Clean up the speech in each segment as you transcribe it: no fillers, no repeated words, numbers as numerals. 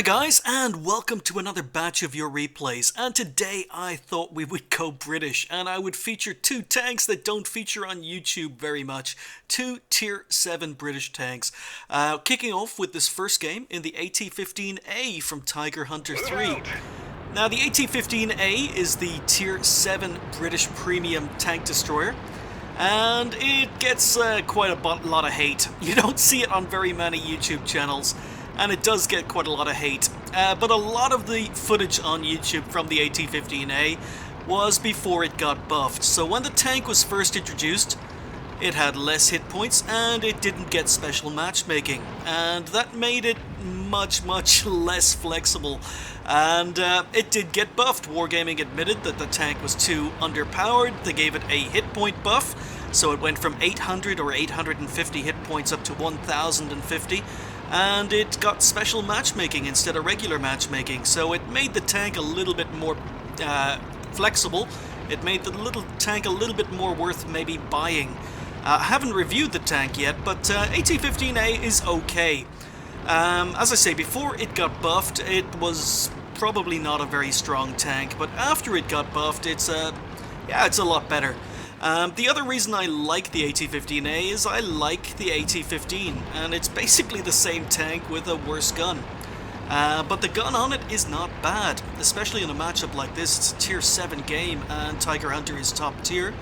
Hi guys, and welcome to another batch of your replays. And today I thought we would go British, and I would feature two tanks that don't feature on YouTube very much. Two Tier 7 British tanks. Kicking off with this first game in the AT-15A from Tiger Hunter 3. Now the AT-15A is the Tier 7 British Premium Tank Destroyer. And it gets quite a lot of hate. You don't see it on very many YouTube channels. And it does get quite a lot of hate. But a lot of the footage on YouTube from the AT-15A was before it got buffed. So when the tank was first introduced, it had less hit points and it didn't get special matchmaking. And that made it much less flexible. And it did get buffed. Wargaming admitted that the tank was too underpowered. They gave it a hit point buff. So it went from 800 or 850 hit points up to 1050. And it got special matchmaking instead of regular matchmaking, so it made the tank a little bit more flexible. It made the little tank a little bit more worth maybe buying. I haven't reviewed the tank yet, but AT-15A is okay. As I say, before it got buffed, it was probably not a very strong tank, but after it got buffed, it's a lot better. The other reason I like the AT-15A is I like the AT-15, and it's basically the same tank with a worse gun. But the gun on it is not bad, especially in a matchup like this. It's a Tier 7 game, and Tiger Hunter is top tier.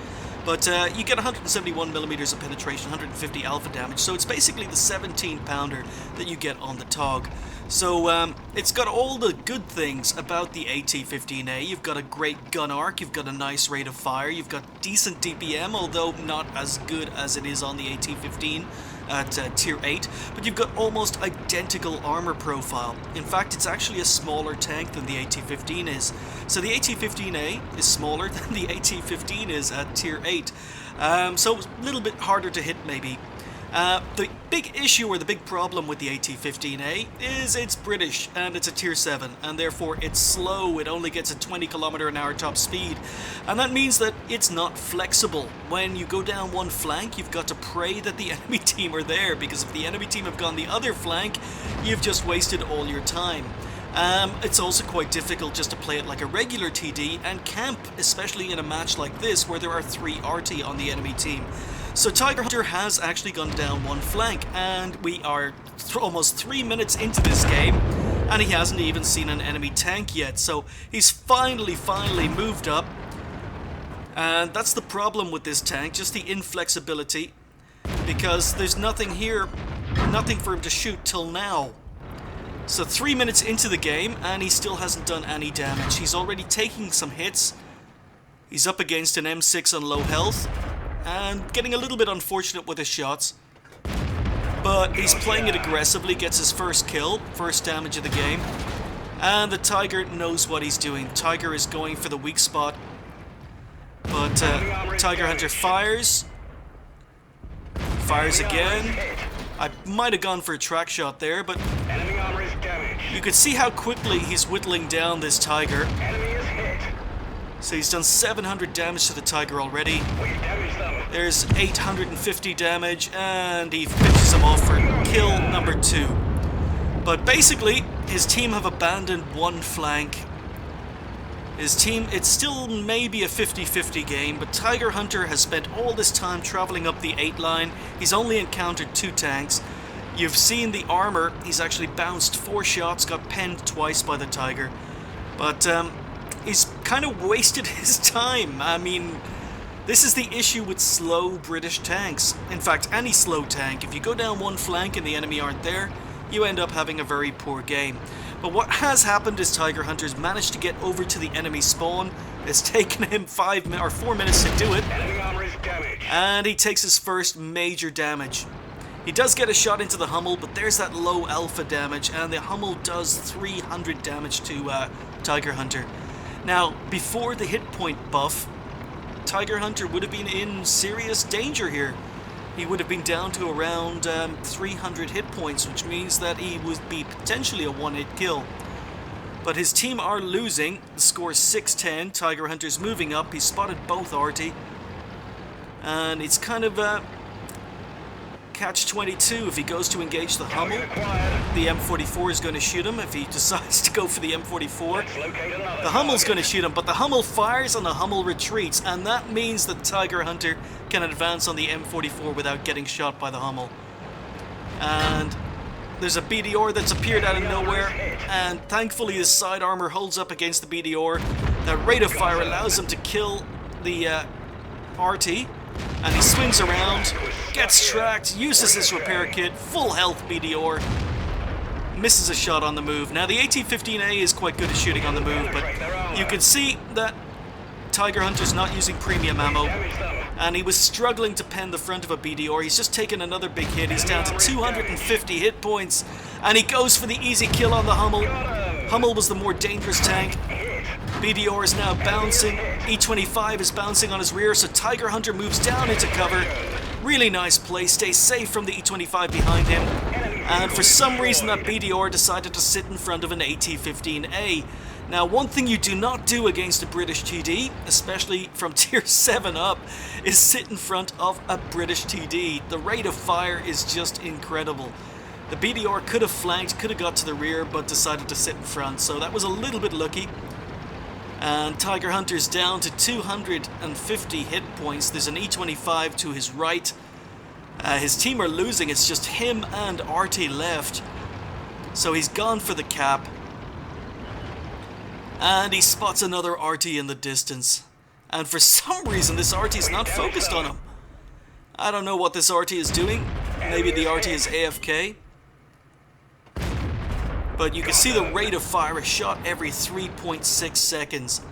But you get 171mm of penetration, 150 alpha damage, so it's basically the 17-pounder that you get on the TOG. So it's got all the good things about the AT-15A. You've got a great gun arc, you've got a nice rate of fire, you've got decent DPM, although not as good as it is on the AT-15 at Tier 8, but you've got almost identical armor profile. In fact, it's actually a smaller tank than the AT-15 is. So the AT-15A is smaller than the AT-15 is at Tier 8. So it's a little bit harder to hit maybe. The big issue or the big problem with the AT-15A is it's British and it's a Tier 7, and therefore it's slow. It only gets a 20km/h top speed, and that means that it's not flexible. When you go down one flank, you've got to pray that the enemy team are there, because if the enemy team have gone the other flank, you've just wasted all your time. It's also quite difficult just to play it like a regular TD and camp, especially in a match like this where there are 3 RT on the enemy team. So Tiger Hunter has actually gone down one flank, and we are almost 3 minutes into this game, and he hasn't even seen an enemy tank yet. So he's finally moved up, and that's the problem with this tank, just the inflexibility, because there's nothing here, nothing for him to shoot till now. So 3 minutes into the game, and he still hasn't done any damage. He's already taking some hits. He's up against an M6 on low health, and getting a little bit unfortunate with his shots. But he's playing it aggressively, gets his first kill, first damage of the game. And the Tiger knows what he's doing. Tiger is going for the weak spot. But Tiger Hunter fires. Fires again. I might have gone for a track shot there, but you could see how quickly he's whittling down this Tiger. So he's done 700 damage to the Tiger already. There's 850 damage, and he finishes him off for kill number 2. But basically, his team have abandoned one flank. His team, it's still maybe a 50-50 game, but Tiger Hunter has spent all this time traveling up the 8 line. He's only encountered 2 tanks. You've seen the armor. He's actually bounced 4 shots, got penned twice by the Tiger. But he's kind of wasted his time. I mean, this is the issue with slow British tanks. In fact, any slow tank, if you go down one flank and the enemy aren't there, you end up having a very poor game. But what has happened is Tiger Hunter's managed to get over to the enemy spawn. It's taken him 4 minutes to do it, and he takes his first major damage. He does get a shot into the Hummel, but there's that low alpha damage, and the Hummel does 300 damage to Tiger Hunter. Now, before the hit point buff, Tiger Hunter would have been in serious danger here. He would have been down to around 300 hit points, which means that he would be potentially a one-hit kill. But his team are losing. The score is 6-10. Tiger Hunter's moving up. He's spotted both RT. And it's kind of catch-22. If he goes to engage the Hummel, the M44 is going to shoot him. If he decides to go for the M44, the Hummel's going to shoot him. But the Hummel fires and the Hummel retreats, and that means that Tiger Hunter can advance on the M44 without getting shot by the Hummel. And there's a BDR that's appeared out of nowhere, and thankfully his side armor holds up against the BDR. That rate of fire allows him to kill the RT, and he swings around, gets tracked, uses his repair kit, full health BDR, misses a shot on the move. Now the AT-15A is quite good at shooting on the move, but you can see that Tiger Hunter's not using premium ammo, and he was struggling to pen the front of a BDR. He's just taken another big hit. He's down to 250 hit points, and he goes for the easy kill on the Hummel. Hummel was the more dangerous tank. BDR is now bouncing. E25 is bouncing on his rear, so Tiger Hunter moves down into cover. Really nice play. Stays safe from the E25 behind him. And for some reason that BDR decided to sit in front of an AT-15A. Now, one thing you do not do against a British TD, especially from tier 7 up, is sit in front of a British TD. The rate of fire is just incredible. The BDR could have flanked, could have got to the rear, but decided to sit in front, so that was a little bit lucky. And Tiger Hunter's down to 250 hit points. There's an E25 to his right. His team are losing. It's just him and RT left. So he's gone for the cap. And he spots another RT in the distance. And for some reason, this RT is not focused on him. I don't know what this RT is doing. Maybe the RT is AFK. But you can see the rate of fire is shot every 3.6 seconds.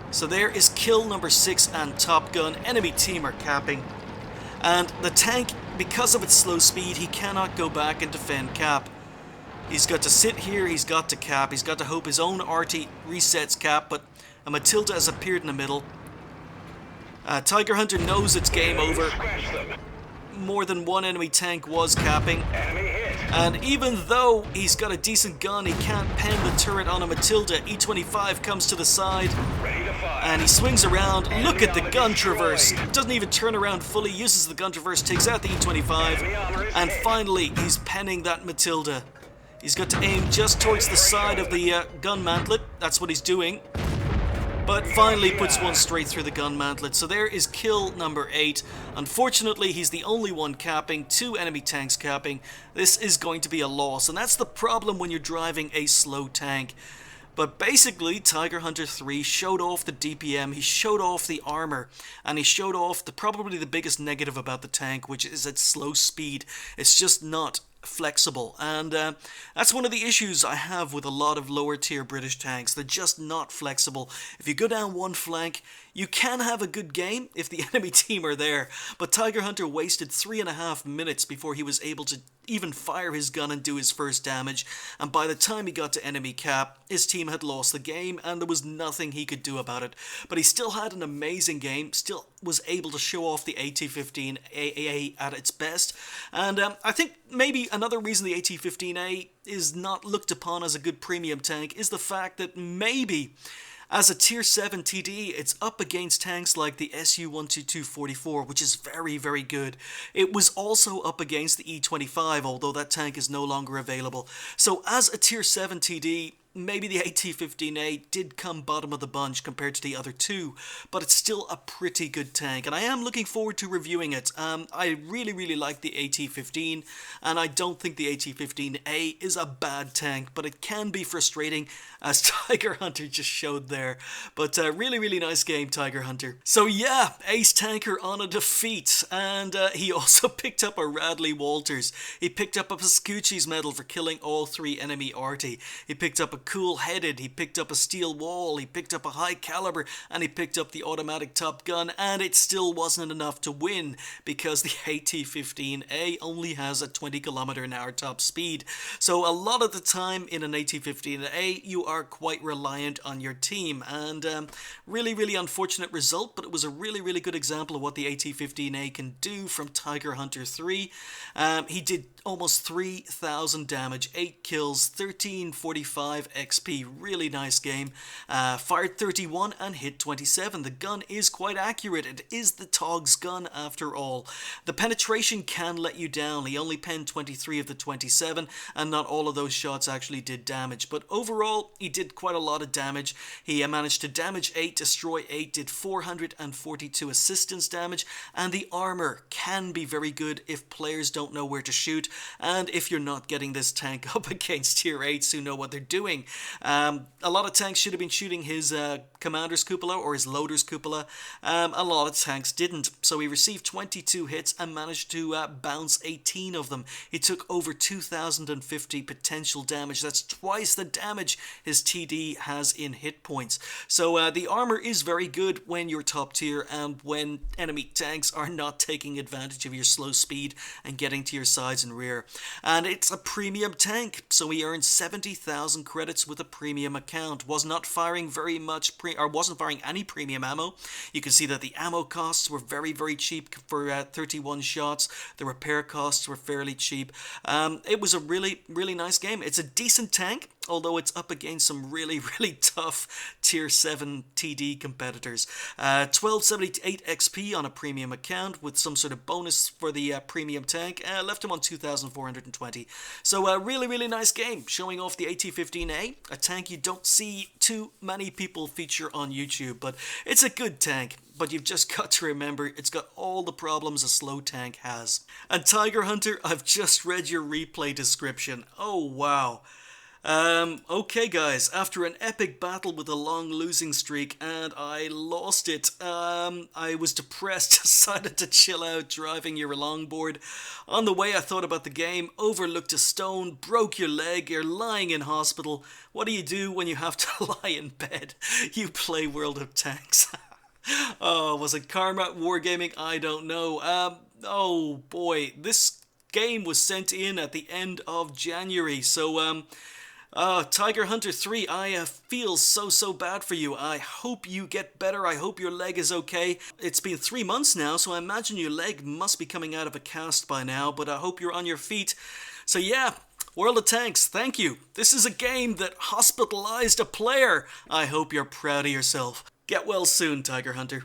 So there is kill number 6 and Top Gun. Enemy team are capping. And the tank, because of its slow speed, he cannot go back and defend cap. He's got to sit here, he's got to cap, he's got to hope his own RT resets cap, but a Matilda has appeared in the middle. Tiger Hunter knows it's game over. More than one enemy tank was capping. And even though he's got a decent gun, he can't pen the turret on a Matilda. E25 comes to the side, and he swings around. Look at the gun traverse. Doesn't even turn around fully, uses the gun traverse, takes out the E25, and finally he's penning that Matilda. He's got to aim just towards the side of the gun mantlet. That's what he's doing. But finally puts one straight through the gun mantlet. So there is kill number 8. Unfortunately, he's the only one capping. 2 enemy tanks capping. This is going to be a loss. And that's the problem when you're driving a slow tank. But basically, Tiger Hunter 3 showed off the DPM, he showed off the armor, and he showed off probably the biggest negative about the tank, which is its slow speed. It's just not flexible, and that's one of the issues I have with a lot of lower tier British tanks. They're just not flexible. If you go down one flank, you can have a good game if the enemy team are there, but Tiger Hunter wasted 3.5 minutes before he was able to even fire his gun and do his first damage, and by the time he got to enemy cap, his team had lost the game and there was nothing he could do about it. But he still had an amazing game, still was able to show off the AT-15A at its best, and I think maybe another reason the AT-15A is not looked upon as a good premium tank is the fact that maybe as a tier 7 TD, it's up against tanks like the Su-122-44, which is very, very good. It was also up against the E-25, although that tank is no longer available. So as a tier 7 TD, maybe the AT-15A did come bottom of the bunch compared to the other two, but it's still a pretty good tank, and I am looking forward to reviewing it. I really, really like the AT-15, and I don't think the AT-15A is a bad tank, but it can be frustrating, as Tiger Hunter just showed there. But really, really nice game, Tiger Hunter. So yeah, Ace Tanker on a defeat, and he also picked up a Radley Walters. He picked up a Pascucci's medal for killing all 3 enemy arty. He picked up a cool-headed, he picked up a steel wall, he picked up a high caliber, and he picked up the automatic Top Gun, and it still wasn't enough to win because the AT-15A only has a 20km/h top speed. So a lot of the time in an AT-15A you are quite reliant on your team, and really, really unfortunate result, but it was a really, really good example of what the AT-15A can do from Tiger Hunter 3. He did almost 3,000 damage, 8 kills, 1345 XP. Really nice game. Fired 31 and hit 27. The gun is quite accurate. It is the Tog's gun after all. The penetration can let you down. He only penned 23 of the 27, and not all of those shots actually did damage. But overall, he did quite a lot of damage. He managed to damage 8, destroy 8, did 442 assistance damage, and the armor can be very good if players don't know where to shoot, and if you're not getting this tank up against tier 8s who know what they're doing. A lot of tanks should have been shooting his commander's cupola or his loader's cupola. A lot of tanks didn't, so he received 22 hits and managed to bounce 18 of them. He took over 2,050 potential damage. That's twice the damage his TD has in hit points. So the armor is very good when you're top tier and when enemy tanks are not taking advantage of your slow speed and getting to your sides and rear. And it's a premium tank, so he earned 70,000 credits with a premium account. Was not firing very much wasn't firing any premium ammo. You can see that the ammo costs were very, very cheap for 31 shots. The repair costs were fairly cheap. It was a really, really nice game. It's a decent tank, although it's up against some really, really tough tier 7 TD competitors. 1278 XP on a premium account with some sort of bonus for the premium tank. Left him on 2,420. So a really, really nice game, showing off the AT-15A, a tank you don't see too many people feature on YouTube, but it's a good tank. But you've just got to remember, it's got all the problems a slow tank has. And Tiger Hunter, I've just read your replay description. Oh, wow. Okay guys, after an epic battle with a long losing streak and I lost it, I was depressed, decided to chill out driving your longboard. On the way I thought about the game, overlooked a stone, broke your leg, you're lying in hospital. What do you do when you have to lie in bed? You play World of Tanks. Oh, was it Karma Wargaming? I don't know. Oh boy, this game was sent in at the end of January, so Tiger Hunter 3, I feel so bad for you. I hope you get better. I hope your leg is okay. It's been 3 months now, so I imagine your leg must be coming out of a cast by now, but I hope you're on your feet. So yeah, World of Tanks, thank you. This is a game that hospitalized a player. I hope you're proud of yourself. Get well soon, Tiger Hunter.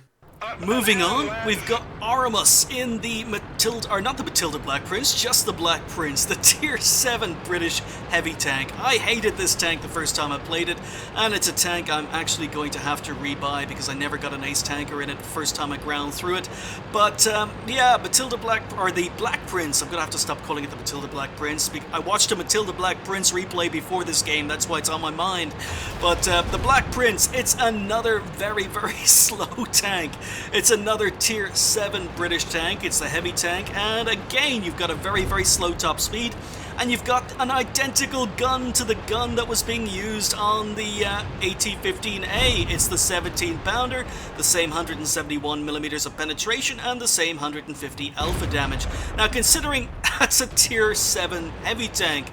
Moving on, we've got Orumus in the Matilda, or not the Matilda Black Prince, just the Black Prince, the tier 7 British heavy tank. I hated this tank the first time I played it, and it's a tank I'm actually going to have to rebuy because I never got an ace tanker in it the first time I ground through it. But yeah, Matilda Black, or the Black Prince, I'm going to have to stop calling it the Matilda Black Prince. I watched a Matilda Black Prince replay before this game, that's why it's on my mind. But the Black Prince, it's another very, very slow tank. It's another tier 7 British tank, it's the heavy tank, and again you've got a very, very slow top speed, and you've got an identical gun to the gun that was being used on the AT-15A. It's the 17 pounder, the same 171mm of penetration, and the same 150 alpha damage. Now considering that's a tier 7 heavy tank,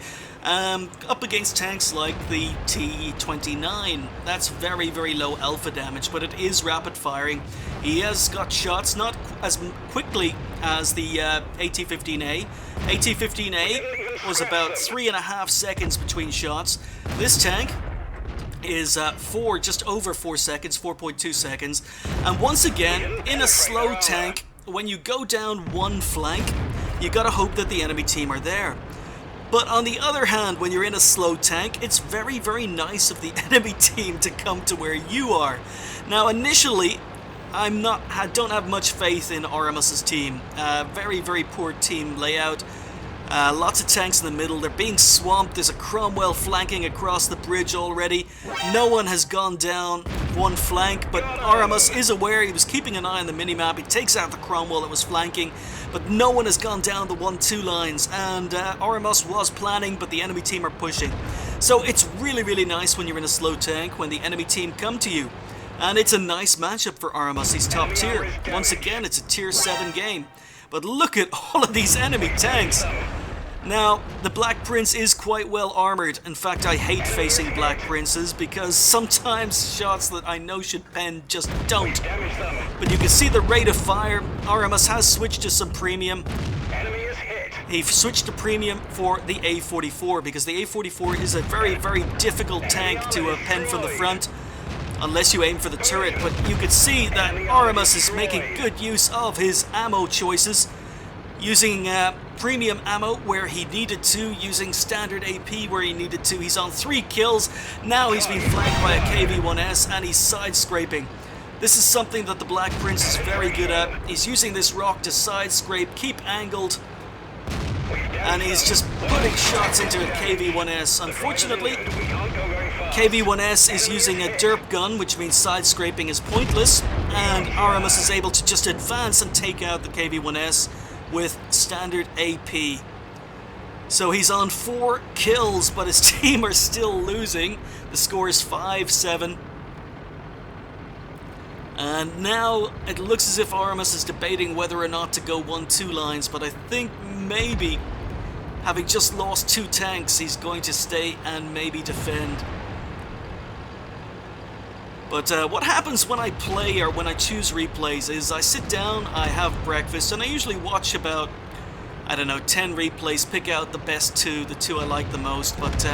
up against tanks like the T-29, that's very, very low alpha damage, but it is rapid firing. He has got shots not as quickly as the AT-15A. AT-15A was about 3.5 seconds between shots. This tank is just over 4 seconds, 4.2 seconds. And once again, in a slow tank, when you go down one flank, you gotta hope that the enemy team are there. But on the other hand, when you're in a slow tank, it's very, very nice of the enemy team to come to where you are. Now, initially, I don't have much faith in Orumus's team. Very, very poor team layout. Lots of tanks in the middle. They're being swamped. There's a Cromwell flanking across the bridge already. No one has gone down one flank, but Orumus is aware. He was keeping an eye on the minimap. He takes out the Cromwell that was flanking, but no one has gone down the 1-2 lines, and Orumus was planning, but the enemy team are pushing. So it's really, really nice when you're in a slow tank, when the enemy team come to you. And it's a nice matchup for Orumus. He's top tier. Once again, it's a tier 7 game. But look at all of these enemy tanks. Now, the Black Prince is quite well armored. In fact, I hate facing Black Princes because sometimes shots that I know should pen just don't. But you can see the rate of fire. Orumus has switched to some premium. He switched to premium for the A-44 because the A-44 is a very, very difficult tank to pen from the front unless you aim for the turret. But you could see that Orumus is making good use of his ammo choices, using premium ammo where he needed to, using standard AP where he needed to. He's on 3 kills. Now he's being flanked by a KV-1S and he's side-scraping. This is something that the Black Prince is very good at. He's using this rock to side-scrape, keep angled, and he's just putting shots into a KV-1S. Unfortunately, KV-1S is using a derp gun, which means side-scraping is pointless, and Orumus is able to just advance and take out the KV-1S with standard AP. So he's on 4 kills, but his team are still losing. The score is 5-7. And now it looks as if Orumus is debating whether or not to go 1-2 lines, but I think maybe, having just lost 2 tanks, he's going to stay and maybe defend. But what happens when I play or when I choose replays is I sit down, I have breakfast, and I usually watch about, I don't know, 10 replays, pick out the best 2, the 2 I like the most. But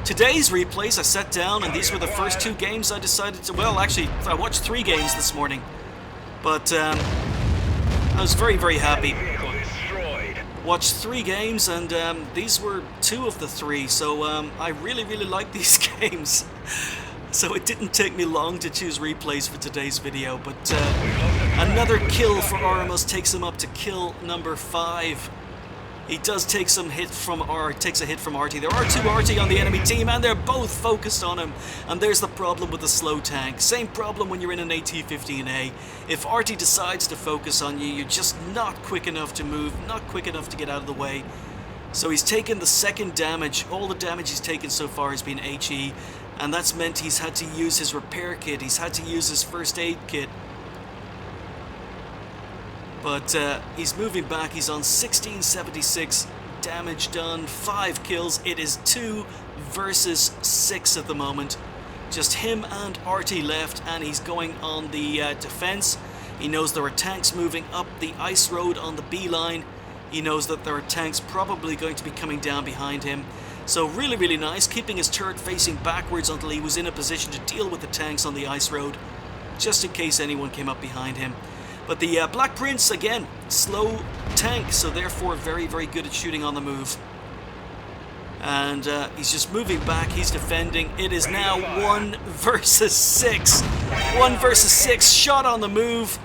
today's replays, I sat down, and these were the first 2 games I decided to, well, actually, I watched 3 games this morning. But I was very, very happy. Watched 3 games, and these were 2 of the 3, so I really, really like these games. So it didn't take me long to choose replays for today's video, but another kill for Orumus takes him up to kill number 5. He does take some hit from takes a hit from RT. There are 2 RT on the enemy team, and they're both focused on him. And there's the problem with the slow tank. Same problem when you're in an AT-15A. If RT decides to focus on you, you're just not quick enough to move, not quick enough to get out of the way. So he's taken the 2nd damage. All the damage he's taken so far has been HE. And that's meant he's had to use his repair kit, he's had to use his first aid kit. But he's moving back, he's on 1676 damage done, 5 kills. It is 2 versus 6 at the moment. Just him and RT left, and he's going on the defense. He knows there are tanks moving up the ice road on the B line. He knows that there are tanks probably going to be coming down behind him. So really, really nice, keeping his turret facing backwards until he was in a position to deal with the tanks on the ice road, just in case anyone came up behind him. But the Black Prince, again, slow tank, so therefore very, very good at shooting on the move. And he's just moving back, he's defending. It is now 1 versus 6. 1 versus 6, shot on the move.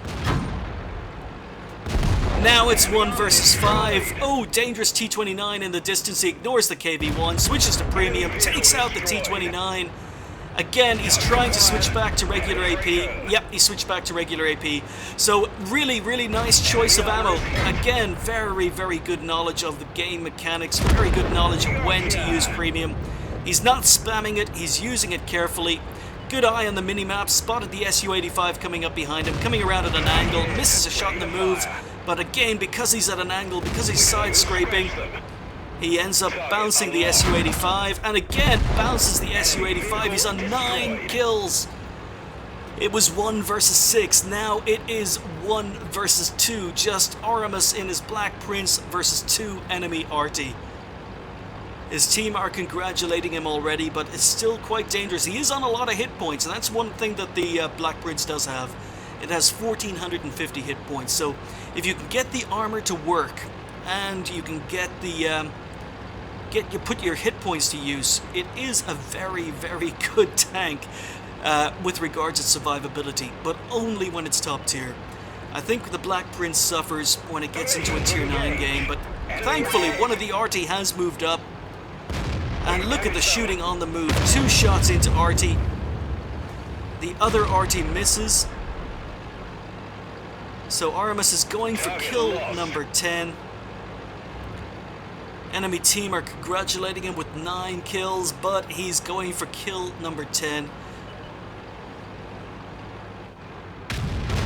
Now it's 1 versus 5. Oh, dangerous T-29 in the distance. He ignores the KV-1, switches to premium, takes out the T-29. Again, he's trying to switch back to regular AP. Yep, he switched back to regular AP. So really, really nice choice of ammo. Again, very, very good knowledge of the game mechanics. Very good knowledge of when to use premium. He's not spamming it. He's using it carefully. Good eye on the minimap. Spotted the Su-85 coming up behind him. Coming around at an angle. Misses a shot in the move. But again, because he's at an angle, because he's side-scraping, he ends up bouncing the Su-85, and again bounces the Su-85. He's on 9 kills. It was 1 versus 6, now it is 1 versus 2. Just Orumus in his Black Prince versus 2 enemy RT. His team are congratulating him already, but it's still quite dangerous. He is on a lot of hit points, and that's one thing that the Black Prince does have. It has 1,450 hit points, so if you can get the armor to work and you can get the put your hit points to use, it is a very, very good tank with regards to survivability, but only when it's top tier. I think the Black Prince suffers when it gets into a tier 9 game, but thankfully one of the RT has moved up. And look at the shooting on the move. 2 shots into RT. The other RT misses. So Orumus is going for kill number 10. Enemy team are congratulating him with 9 kills, but he's going for kill number 10.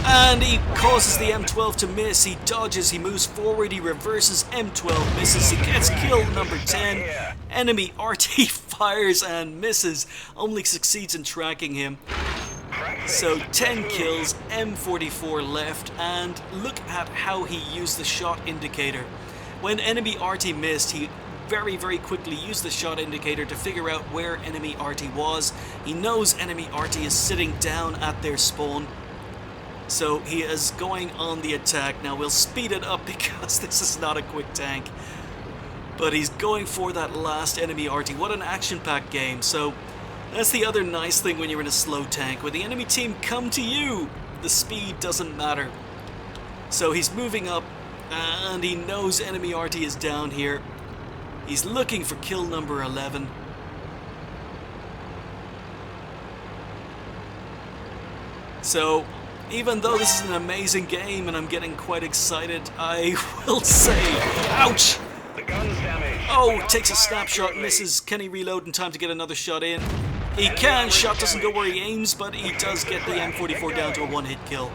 And he causes the M12 to miss. He dodges, he moves forward, he reverses, M12 misses, he gets kill number 10. Enemy RT fires and misses, only succeeds in tracking him. So 10 kills, M44 left, and look at how he used the shot indicator. When enemy RT missed, he very, very quickly used the shot indicator to figure out where enemy RT was. He knows enemy RT is sitting down at their spawn, so he is going on the attack. Now we'll speed it up because this is not a quick tank, but he's going for that last enemy RT. What an action-packed game. So that's the other nice thing when you're in a slow tank. When the enemy team come to you, the speed doesn't matter. So he's moving up, and he knows enemy RT is down here. He's looking for kill number 11. So, even though this is an amazing game and I'm getting quite excited, I will say, ouch! The gun's damaged. Oh, takes a snapshot, misses. Can he reload in time to get another shot in? He can. Shot doesn't go where he aims, but he does get the M44 down to a one-hit kill.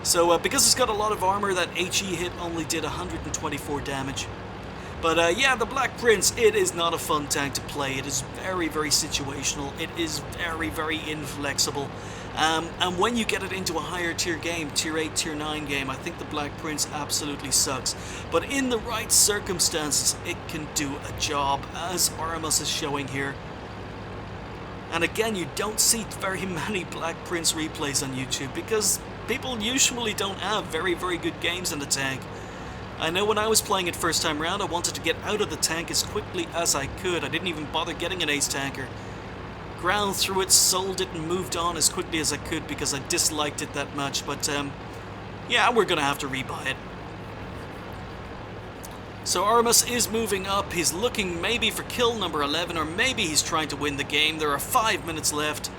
So, because it's got a lot of armor, that HE hit only did 124 damage. But yeah, the Black Prince, it is not a fun tank to play. It is very, very situational. It is very, very inflexible. And when you get it into a higher tier game, tier 8, tier 9 game, I think the Black Prince absolutely sucks. But in the right circumstances, it can do a job, as Orumus is showing here. And again, you don't see very many Black Prince replays on YouTube because people usually don't have very, very good games in the tank. I know when I was playing it first time round, I wanted to get out of the tank as quickly as I could. I didn't even bother getting an ace tanker. Ground through it, sold it, and moved on as quickly as I could because I disliked it that much. But yeah, we're going to have to rebuy it. So Orumus is moving up. He's looking maybe for kill number 11, or maybe he's trying to win the game. There are 5 minutes left.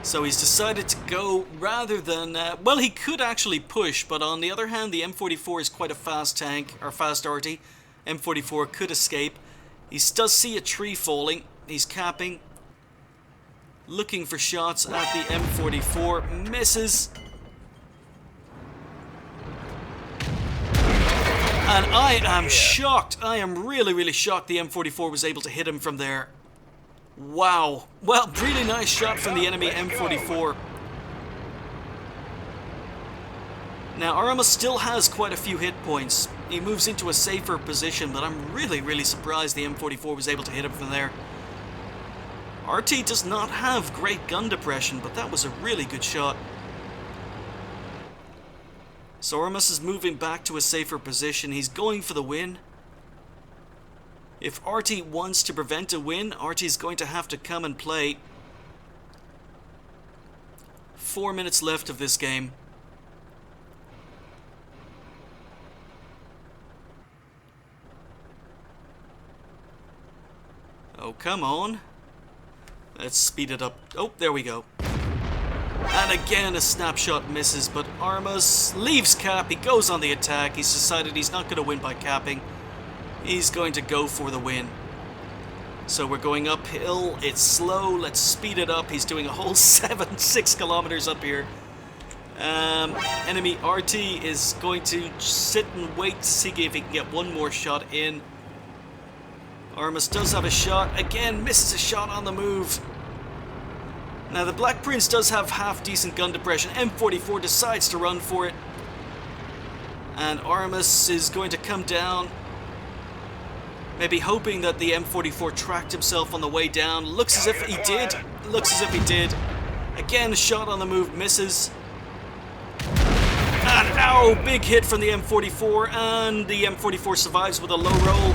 So he's decided to go rather than... well, he could actually push, but on the other hand, the M44 is quite a fast tank, or fast RT. M44 could escape. He does see a tree falling. He's capping. Looking for shots at the M44. Misses. And I am shocked. I am really, really shocked the M44 was able to hit him from there. Wow. Well, really nice shot from the enemy M44. Now, Orumus still has quite a few hit points. He moves into a safer position, but I'm really, really surprised the M44 was able to hit him from there. RT does not have great gun depression, but that was a really good shot. So Orumus is moving back to a safer position. He's going for the win. If RT wants to prevent a win, RT is going to have to come and play. 4 minutes left of this game. Oh, come on. Let's speed it up. Oh, there we go. And again, a snapshot misses, but Orumus leaves cap. He goes on the attack. He's decided he's not going to win by capping. He's going to go for the win. So we're going uphill. It's slow. Let's speed it up. He's doing a whole 6 kilometers up here. Enemy RT is going to sit and wait to see if he can get one more shot in. Orumus does have a shot. Again, misses a shot on the move. Now, the Black Prince does have half-decent gun depression. M44 decides to run for it. And Orumus is going to come down. Maybe hoping that the M44 tracked himself on the way down. Looks as if he did. Looks as if he did. Again, a shot on the move misses. And ow! Big hit from the M44. And the M44 survives with a low roll.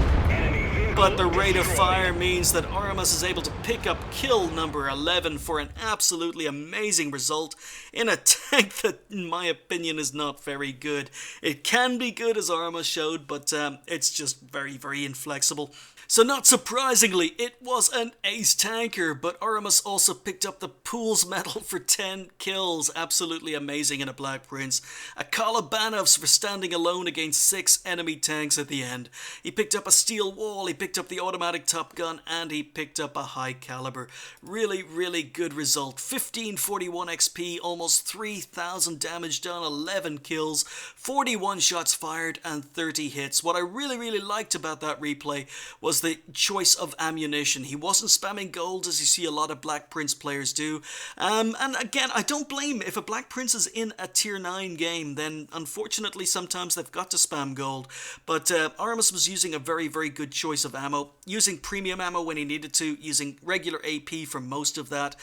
But the rate of fire means that Orumus is able to pick up kill number 11 for an absolutely amazing result in a tank that, in my opinion, is not very good. It can be good, as Orumus showed, but it's just very, very inflexible. So not surprisingly, it was an ace tanker, but Orumus also picked up the Pools medal for 10 kills. Absolutely amazing in a Black Prince. A Kalabanovs for standing alone against 6 enemy tanks at the end. He picked up a steel wall, he picked up the automatic top gun, and he picked up a high caliber. Really, really good result. 1541 XP, almost 3000 damage done, 11 kills, 41 shots fired, and 30 hits. What I really, really liked about that replay was the choice of ammunition. He wasn't spamming gold as you see a lot of Black Prince players do. And again, I don't blame if a Black Prince is in a tier 9 game, then unfortunately sometimes they've got to spam gold. But Orumus was using a very, very good choice of ammo, using premium ammo when he needed to, using regular AP for most of that.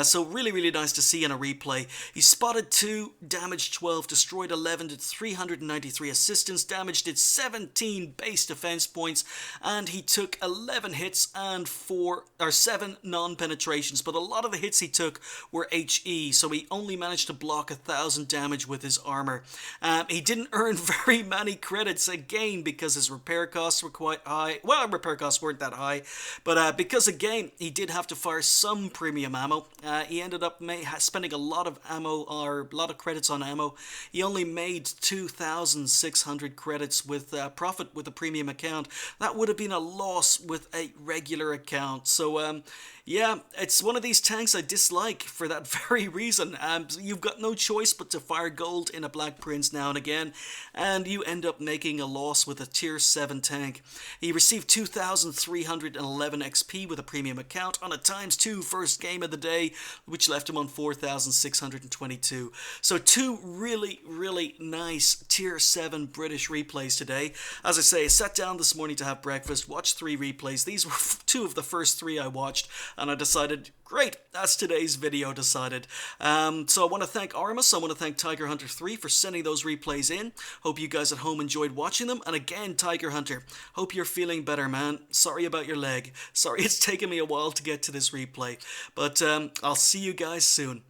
So really, really nice to see in a replay. He spotted 2, damaged 12, destroyed 11, did 393 assistance damage, did 17 base defense points, and he took 11 hits and 7 non-penetrations. But a lot of the hits he took were HE, so he only managed to block 1000 damage with his armor. He didn't earn very many credits again because his repair costs were quite high. Well, repair costs weren't that high, but because again he did have to fire some premium ammo, he ended up spending a lot of ammo, or a lot of credits on ammo. He only made 2,600 credits with profit with a premium account. That would have been a loss with a regular account. So yeah, it's one of these tanks I dislike for that very reason. You've got no choice but to fire gold in a Black Prince now and again, and you end up making a loss with a tier 7 tank. He received 2,311 XP with a premium account on a ×2 first game of the day, which left him on 4,622. So 2 really, really nice tier 7 British replays today. As I say, I sat down this morning to have breakfast, watched 3 replays. These were 2 of the first 3 I watched, and I decided, great, that's today's video decided. So I want to thank Orumus, I want to thank Tiger Hunter 3 for sending those replays in. Hope you guys at home enjoyed watching them. And again, Tiger Hunter, hope you're feeling better, man. Sorry about your leg. Sorry it's taken me a while to get to this replay. But I'll see you guys soon.